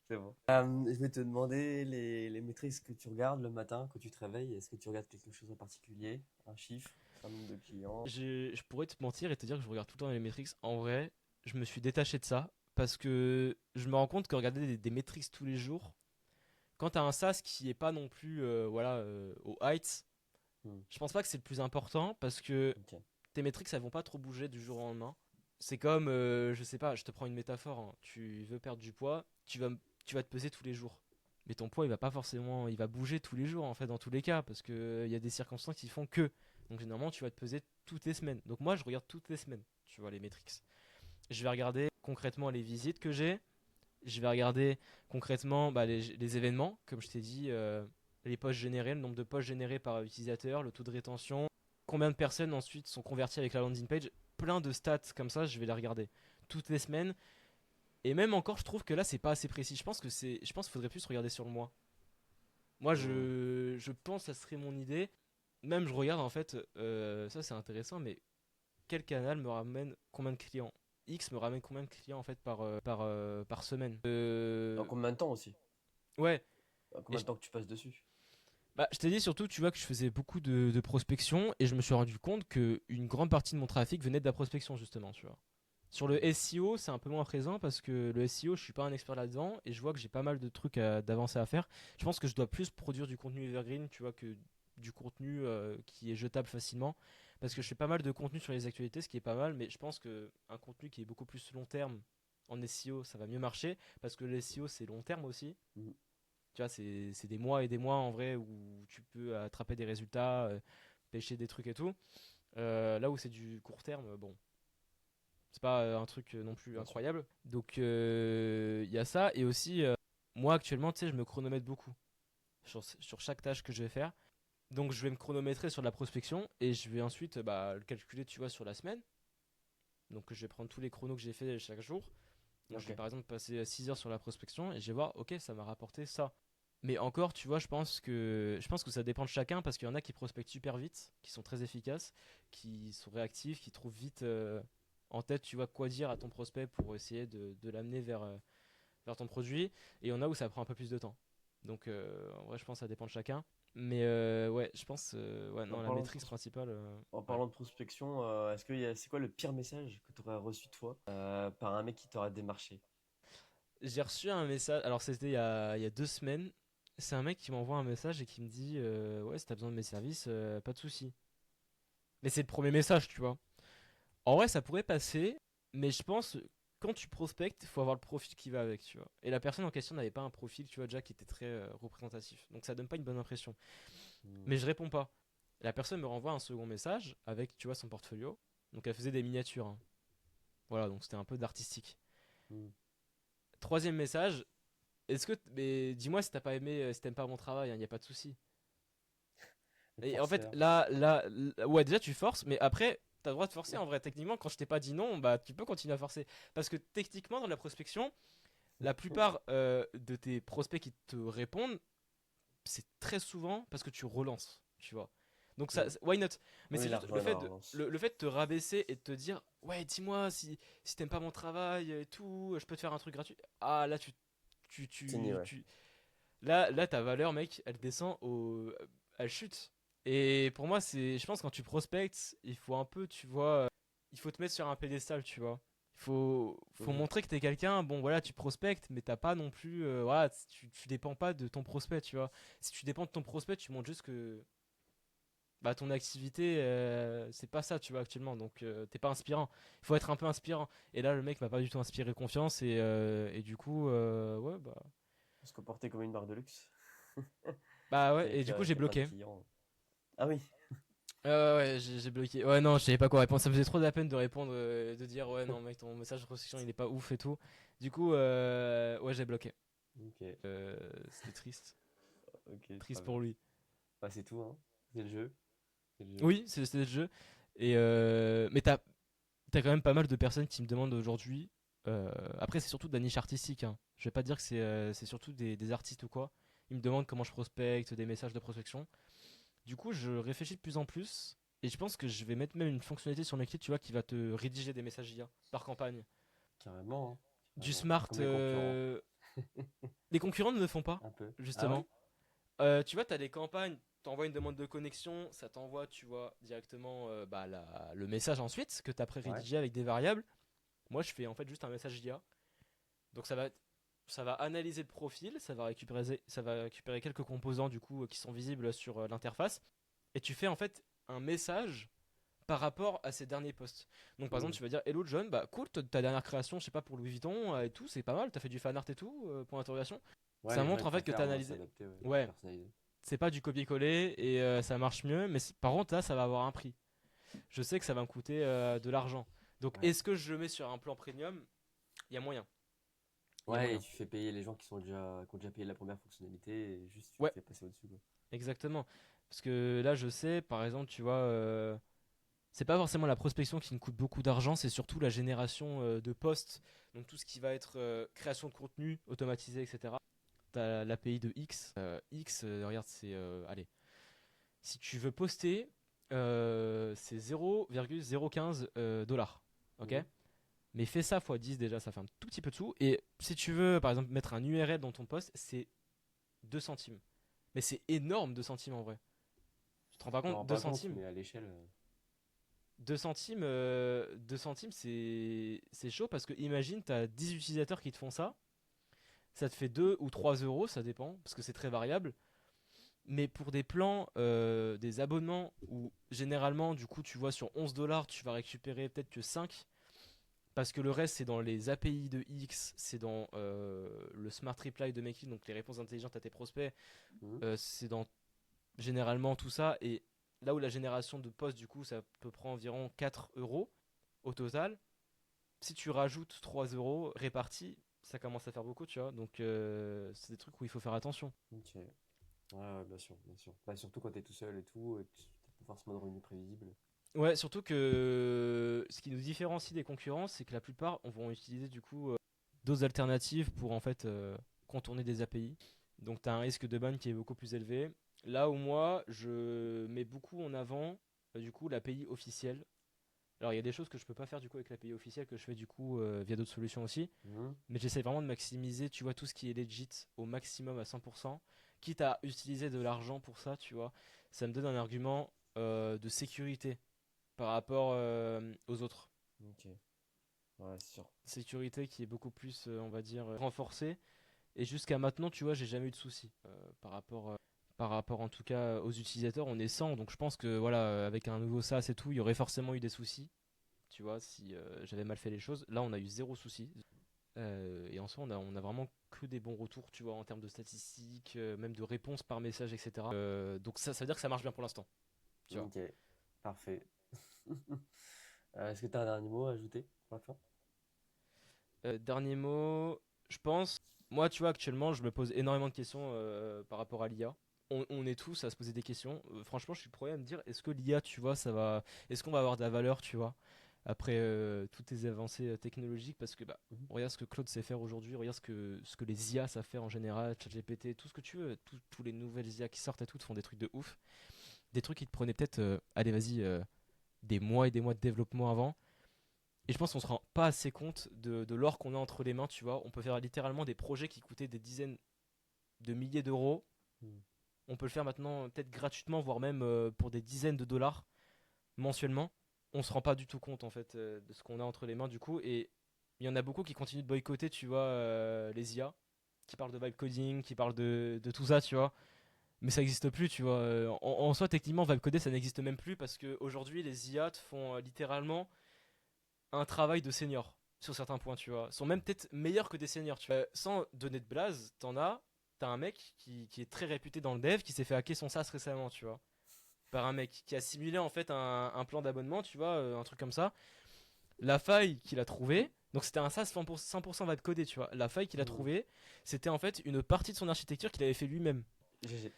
C'est bon. Je vais te demander les métriques que tu regardes le matin quand tu te réveilles. Est-ce que tu regardes quelque chose en particulier? Un chiffre? Un nombre de clients? Je pourrais te mentir et te dire que je regarde tout le temps les metrics. En vrai, je me suis détaché de ça parce que je me rends compte que regarder des metrics tous les jours, quand t'as un SaaS qui est pas non plus voilà, au heights, Hmm. je pense pas que c'est le plus important parce que Ok. tes metrics elles vont pas trop bouger du jour au lendemain. C'est comme, je sais pas, je te prends une métaphore, hein. Tu veux perdre du poids, tu vas te peser tous les jours. Mais ton poids il va pas forcément, il va bouger tous les jours en fait dans tous les cas parce que il y a des circonstances qui font que. Donc généralement tu vas te peser toutes les semaines. Donc moi je regarde toutes les semaines, tu vois les metrics. Je vais regarder concrètement les visites que j'ai, je vais regarder concrètement bah, les événements, comme je t'ai dit, les posts générés, le nombre de posts générés par utilisateur, le taux de rétention, combien de personnes ensuite sont converties avec la landing page, plein de stats comme ça, je vais les regarder toutes les semaines. Et même encore, je trouve que là, c'est pas assez précis. Je pense qu'il faudrait plus regarder sur le mois. Moi, Hmm. je pense que ça serait mon idée. Même je regarde en fait, ça c'est intéressant, mais quel canal me ramène combien de clients? X me ramène combien de clients en fait par semaine? Dans combien de temps aussi? Ouais, Dans et combien de temps que tu passes dessus? bah, je t'ai dit surtout, tu vois, que je faisais beaucoup de prospection et je me suis rendu compte que une grande partie de mon trafic venait de la prospection, justement, tu vois. Sur le Hmm. SEO, c'est un peu moins présent parce que le SEO, je suis pas un expert là-dedans et je vois que j'ai pas mal de trucs d'avancer à faire. Je pense que je dois plus produire du contenu evergreen, tu vois, que du contenu qui est jetable facilement. Parce que je fais pas mal de contenu sur les actualités, ce qui est pas mal, mais je pense que un contenu qui est beaucoup plus long terme en SEO, ça va mieux marcher parce que le SEO, c'est long terme aussi. Hmm. Tu vois, c'est des mois et des mois en vrai où tu peux attraper des résultats, pêcher des trucs et tout. Là où c'est du court terme, bon, c'est pas un truc non plus Bien sûr. incroyable. Donc il y a ça. Et aussi, moi actuellement, tu sais, je me chronomètre beaucoup sur chaque tâche que je vais faire. Donc je vais me chronométrer sur de la prospection et je vais ensuite bah, le calculer, tu vois, sur la semaine. Donc je vais prendre tous les chronos que j'ai fait chaque jour. Donc je Ok. vais par exemple passer 6 heures sur la prospection et je vais voir, ok, ça m'a rapporté ça. Mais encore, tu vois, je pense que ça dépend de chacun parce qu'il y en a qui prospectent super vite, qui sont très efficaces, qui sont réactifs, qui trouvent vite en tête, tu vois, quoi dire à ton prospect pour essayer de l'amener vers ton produit. Et il y en a où ça prend un peu plus de temps. Donc, en vrai, je pense que ça dépend de chacun. Mais ouais, je pense, ouais, En non, la parlant de, maîtrise principale, en ouais. parlant de prospection, c'est quoi le pire message que tu aurais reçu de toi par un mec qui t'aura démarché? J'ai reçu un message, alors c'était il y a 2 semaines. C'est un mec qui m'envoie un message et qui me dit ouais, si t'as besoin de mes services, pas de souci. Mais c'est le premier message, tu vois. En vrai, ça pourrait passer, mais je pense quand tu prospectes, il faut avoir le profil qui va avec, tu vois. Et la personne en question n'avait pas un profil, tu vois, déjà qui était très représentatif. Donc ça donne pas une bonne impression. Hmm. Mais je réponds pas. La personne me renvoie un second message avec, tu vois, son portfolio. Donc elle faisait des miniatures, hein. Voilà, donc c'était un peu d'artistique. Hmm. Troisième message, mais dis-moi si t'as pas aimé, si t'aimes pas mon travail, il n'y a pas de souci. Le Et en fait, forceur. ouais, déjà tu forces, mais après, t'as le droit de forcer en vrai. Techniquement, quand je t'ai pas dit non, bah tu peux continuer à forcer. Parce que techniquement, dans la prospection, la plupart de tes prospects qui te répondent, c'est très souvent parce que tu relances, tu vois. Donc Hmm. why not? Mais Oui, c'est juste l'argent le et la fait de, relance. le fait de te rabaisser et de te dire, ouais, dis-moi si t'aimes pas mon travail et tout, je peux te faire un truc gratuit. Ah, là, tu, Signé, tu, ouais. tu, là, ta valeur, mec, elle descend elle chute. Et pour moi, je pense, quand tu prospectes, il faut un peu, tu vois, il faut te mettre sur un pédestal, tu vois. Il faut Mhm. montrer que t'es quelqu'un. Bon, voilà, tu prospectes, mais t'as pas non plus, voilà, tu dépends pas de ton prospect, tu vois. Si tu dépends de ton prospect, tu montres juste que, bah, ton activité, c'est pas ça, tu vois, actuellement. Donc, t'es pas inspirant. Il faut être un peu inspirant. Et là, le mec m'a pas du tout inspiré confiance. Et du coup, ouais, bah. On se comporter comme une marque de luxe. Bah ouais, et du coup, j'ai Qui a plein de bloqué. clients. Ah oui. Ouais, j'ai bloqué. Ouais, non, je savais pas quoi répondre. Ça me faisait trop de la peine de répondre, de dire ouais, non, mec, ton message de restriction il est pas ouf et tout. Du coup, ouais, j'ai bloqué. Ok, C'était triste. ok, très Triste bien. pour lui. Bah, c'est tout, hein. C'est le jeu. C'est le jeu. Oui, c'était le jeu. Mais t'as quand même pas mal de personnes qui me demandent aujourd'hui. Après, c'est surtout de la niche artistique, hein. Je vais pas dire que c'est surtout des artistes ou quoi. Ils me demandent comment je prospecte, des messages de prospection. Du coup, je réfléchis de plus en plus. Et je pense que je vais mettre même une fonctionnalité sur mes clips, tu vois, qui va te rédiger des messages IA par campagne. Carrément, hein. Du Carrément. smart. Comme les concurrents. Les concurrents ne le font pas, Un peu. Ah ouais? justement. Tu vois, t'as des campagnes, t'envoies une demande de connexion, ça t'envoie, tu vois, directement bah, le message ensuite que t'as Ouais. pré-rédigé avec des variables. Moi, je fais en fait juste un message IA. Donc ça va analyser le profil, ça va récupérer quelques composants du coup qui sont visibles sur l'interface. Et tu fais en fait un message par rapport à ces derniers posts. Donc par exemple, Hmm. tu vas dire Hello John, bah cool, ta dernière création, je sais pas, pour Louis Vuitton et tout, c'est pas mal, t'as fait du fan art et tout, point d'interrogation. Ouais, Ça les gens montre ils en fait que préfèrent, t'as hein, analysé. s'adapter, ouais. Ouais, Personnaliser. c'est pas du copier-coller et ça marche mieux, mais par contre là, ça va avoir un prix. Je sais que ça va me coûter de l'argent. Donc Ouais. est-ce que je le mets sur un plan premium? Il y a moyen. Il y a Ouais, et moyen. tu fais payer les gens qui ont déjà payé la première fonctionnalité et juste tu les Ouais, fais passer au-dessus, quoi. exactement. Parce que là, je sais, par exemple, tu vois, c'est pas forcément la prospection qui me coûte beaucoup d'argent, c'est surtout la génération de posts. Donc tout ce qui va être création de contenu automatisé, etc. T'as l'API de X. X, regarde, allez, si tu veux poster, c'est 0,015 dollars. Ok? Mhm. Mais fais ça x 10 déjà, ça fait un tout petit peu de sous. Et si tu veux, par exemple, mettre un URL dans ton post, c'est 2 centimes. Mais c'est énorme, 2 centimes en vrai. Tu te rends pas Je me compte? rends 2 pas compte, centimes. mais à l'échelle. 2 centimes, 2 centimes, c'est chaud parce que imagine, tu as 10 utilisateurs qui te font ça. Ça te fait 2 ou 3 euros, ça dépend, parce que c'est très variable. Mais pour des plans, des abonnements où généralement, du coup, tu vois sur 11 dollars, tu vas récupérer peut-être que 5. Parce que le reste, c'est dans les API de X, c'est dans le Smart Reply de Make It, donc les réponses intelligentes à tes prospects. Mhm. C'est dans généralement tout ça. Et là où la génération de posts, du coup, ça peut prendre environ 4 euros au total. Si tu rajoutes 3 euros répartis, ça commence à faire beaucoup, tu vois. Donc, c'est des trucs où il faut faire attention. Ok. Ouais, ouais, bien sûr, bien sûr. Bah, surtout quand t'es tout seul et tout, et que t'as pas forcément de revenus prévisibles. Ouais, surtout que ce qui nous différencie des concurrents, c'est que la plupart vont utiliser du coup d'autres alternatives pour en fait contourner des API. Donc tu as un risque de ban qui est beaucoup plus élevé. Là où moi, je mets beaucoup en avant du coup l'API officielle. Alors il y a des choses que je peux pas faire du coup avec l'API officielle que je fais du coup via d'autres solutions aussi. Mhm. Mais j'essaie vraiment de maximiser, tu vois, tout ce qui est legit au maximum à 100%. Quitte à utiliser de l'argent pour ça, tu vois. Ça me donne un argument de sécurité par rapport aux autres. Ok, ouais, c'est sûr. Sécurité qui est beaucoup plus, on va dire, renforcée. Et jusqu'à maintenant, tu vois, j'ai jamais eu de soucis par rapport en tout cas aux utilisateurs. On est 100, donc je pense que voilà, avec un nouveau SaaS et tout, il y aurait forcément eu des soucis. Tu vois, si j'avais mal fait les choses. Là, on a eu zéro souci. Et en soi, on a vraiment que des bons retours, tu vois, en termes de statistiques, même de réponses par message, etc. Donc ça veut dire que ça marche bien pour l'instant, tu vois. Ok, parfait. Est-ce que tu as un dernier mot à ajouter pour la fin? Dernier mot, je pense, moi, tu vois, actuellement, je me pose énormément de questions par rapport à l'IA. On est tous à se poser des questions. Franchement, je suis le premier à me dire, est-ce que l'IA, tu vois, est-ce qu'on va avoir de la valeur, tu vois, après toutes les avancées technologiques, parce que bah, Mhm. regarde ce que Claude sait faire aujourd'hui, regarde ce que les IA savent faire en général, ChatGPT, tout ce que tu veux, tous les nouvelles IA qui sortent et tout font des trucs de ouf, des trucs qui te prenaient peut-être, allez, vas-y, des mois et des mois de développement avant. Et je pense qu'on se rend pas assez compte de l'or qu'on a entre les mains, tu vois. On peut faire littéralement des projets qui coûtaient des dizaines de milliers d'euros. Mhm. On peut le faire maintenant peut-être gratuitement, voire même pour des dizaines de dollars mensuellement. On se rend pas du tout compte en fait de ce qu'on a entre les mains du coup. Et il y en a beaucoup qui continuent de boycotter, tu vois, les IA, qui parlent de vibe coding, qui parlent de tout ça, tu vois. Mais ça n'existe plus, tu vois. En soi, techniquement, vibe coder, ça n'existe même plus parce qu'aujourd'hui, les IA te font littéralement un travail de senior sur certains points, tu vois. Sont même peut-être meilleurs que des seniors, tu vois. Sans donner de blase, t'as un mec qui est très réputé dans le dev qui s'est fait hacker son SaaS récemment, tu vois. Par un mec qui a simulé en fait un plan d'abonnement, tu vois, un truc comme ça. La faille qu'il a trouvée, donc c'était un SaaS 100% va coder, tu vois. La faille qu'il a Mhm. trouvée, c'était en fait une partie de son architecture qu'il avait fait lui-même. GG.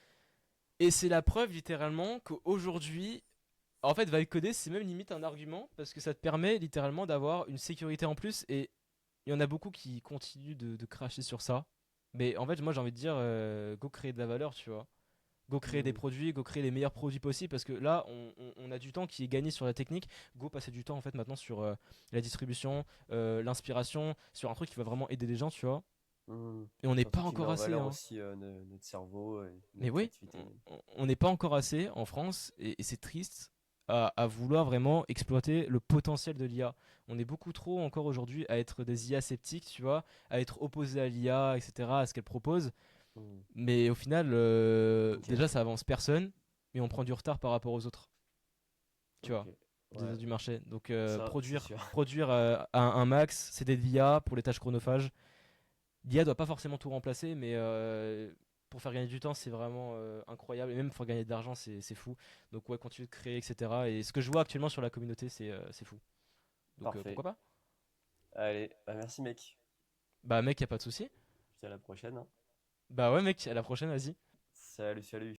Et c'est la preuve littéralement qu'aujourd'hui, en fait, vibe coder, c'est même limite un argument parce que ça te permet littéralement d'avoir une sécurité en plus. Et il y en a beaucoup qui continuent de cracher sur ça. Mais en fait, moi j'ai envie de dire, go créer de la valeur, tu vois. Go créer des Mhm. produits, go créer les meilleurs produits possibles parce que là, on a du temps qui est gagné sur la technique. Go passer du temps en fait maintenant sur la distribution, l'inspiration, sur un truc qui va vraiment aider les gens, tu vois. Mhm. Et on n'est pas Surtout qu'il met encore en assez, valeur hein. aussi notre cerveau et Mais notre oui, créativité même. on n'est pas encore assez en France et c'est triste à vouloir vraiment exploiter le potentiel de l'IA. On est beaucoup trop encore aujourd'hui à être des IA sceptiques, tu vois, à être opposé à l'IA, etc., à ce qu'elle propose. Mhm. Mais au final, Ok, déjà, ça avance personne, mais on prend du retard par rapport aux autres, tu ok. vois, Ouais, du marché. Donc, ça, c'est sûr. produire un max, c'est des l'IA pour les tâches chronophages. L'IA doit pas forcément tout remplacer, mais pour faire gagner du temps, c'est vraiment incroyable. Et même pour gagner de l'argent, c'est fou. Donc, ouais, continuer de créer, etc. Et ce que je vois actuellement sur la communauté, c'est fou. Donc, Parfait. pourquoi pas? Allez, bah merci mec. Bah, mec, y a pas de souci. Je te dis à la prochaine, hein. Bah, ouais, mec, à la prochaine, vas-y. Salut, salut.